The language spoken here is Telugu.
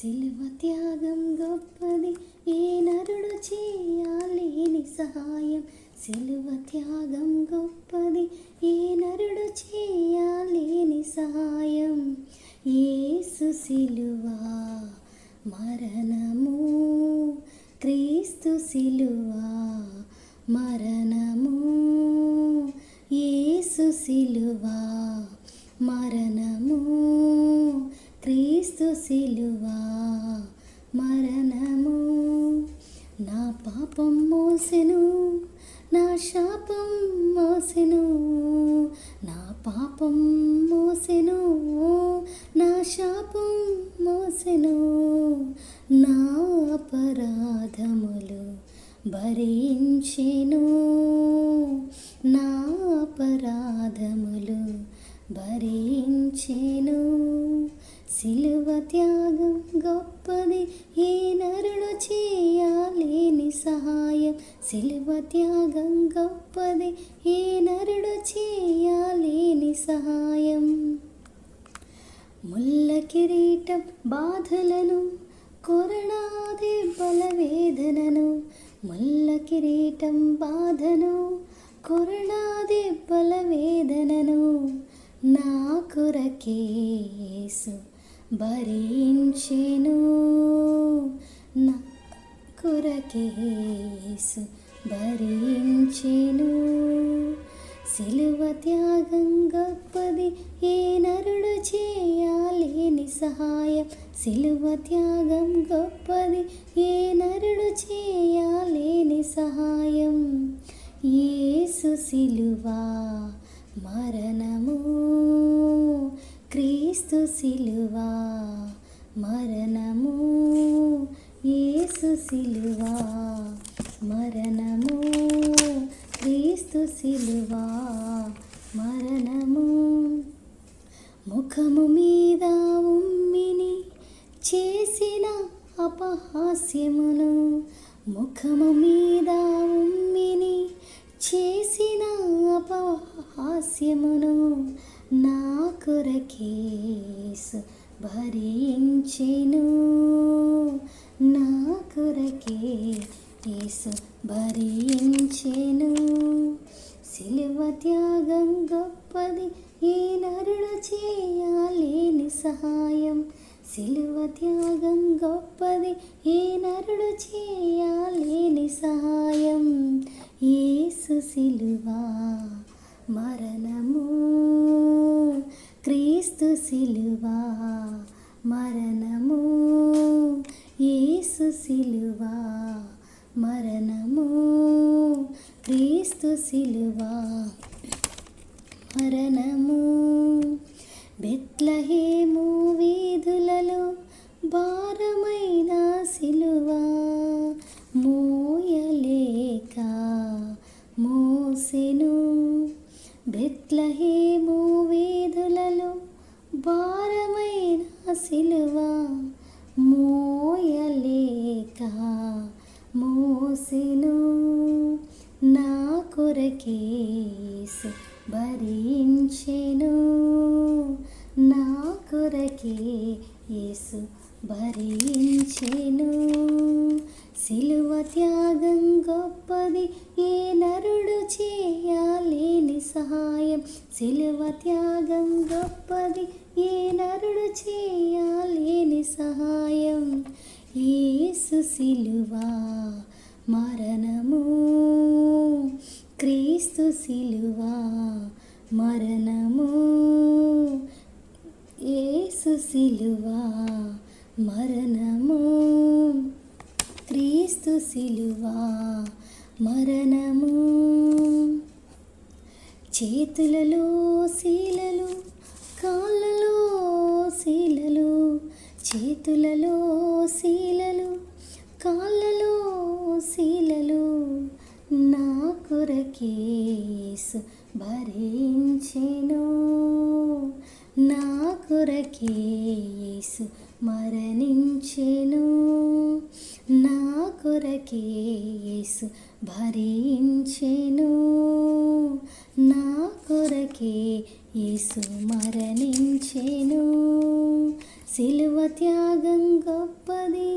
సిలువ త్యాగం గొప్పది, ఏ నరుడు చేయలేని సహాయం. సిలువ త్యాగం గొప్పది, ఏ నరుడు చేయలేని సహాయం. యేసు సిలువ మరణము, క్రీస్తు సిలువ మరణము. యేసు సిలువ మరణము, క్రీస్తు సిలువ మరణము. నా పాపం మోసెను, నా శాపం మోసెను. నా పాపం మోసెను, నా శాపం మోసెను. నా అపరాధములు భరించెను, నా అపరాధములు భరించెను. సిలువ త్యాగం గొప్పది, ఏ నరుడు చేయలేని సహాయం. సిలువ త్యాగం గొప్పది, ఏ నరుడు చేయలేని సహాయం. ముళ్ళ కిరీటం బాధలను, కొరడా దెబ్బల వేదనను. ముళ్ళ కిరీటం బాధను, కొరడా దెబ్బల వేదనను. నా కొరకే యేసు భరించెను, నా కొరకే యేసు భరించెను. సిలువ త్యాగం గొప్పది, ఏ నరుడు చేయలేని సహాయం. సిలువ త్యాగం గొప్పది, ఏ నరుడు చేయలేని సహాయం. యేసు సిలువ మరణము, క్రీస్తు సిలువ మరణము. యేసు సిలువ మరణము, క్రీస్తు సిలువ మరణము. ముఖము మీద ఉమ్మిని చేసిన అపహాస్యమును, ముఖము మీద ఉమ్మిని చేసిన అపహాస్యమును. నా కొరకే యేసు భరించెను, నా కొరకే యేసు భరించెను. సిలువ త్యాగం గొప్పది, ఏ నరుడు చేయలేని సహాయం. సిలువ త్యాగం గొప్పది, ఏ నరుడు చేయలేని సహాయం. యేసు సిలువ మరణము, క్రీస్తు సిలువ మరణము. యేసు సిలువ మరణము, క్రీస్తు సిలువ మరణము. బెత్లెహేము వీధులలో భారమైన సిలువ మోయలేక మోసెను. బెత్లెహేము వీధులలో భారమైన సిలువ మోయలేక మోసెను. నా కొరకే యేసు భరించెను, నా కొరకే యేసు భరించెను. సిలువ త్యాగం గొప్పది, ఏ నరుడు చేయలేని సహాయం. సిలువ త్యాగం గొప్పది, ఏ నరుడు చేయలేని సహాయం. యేసు సిలువ మరణము, క్రీస్తు సిలువ మరణము. యేసు సిలువ మరణము, క్రీస్తు సిలువ మరణము. చేతులలో శీలలు, కాళ్ళలో శీలలు. చేతులలో శీలలు, కాళ్ళలో శీలలు. నా కొరకే యేసు భరించెను, నా కొరకే యేసు మరణించెను. నా కొరకే యేసు భరించెను, నా కొరకే యేసు మరణించెను. సిలువ త్యాగం గొప్పది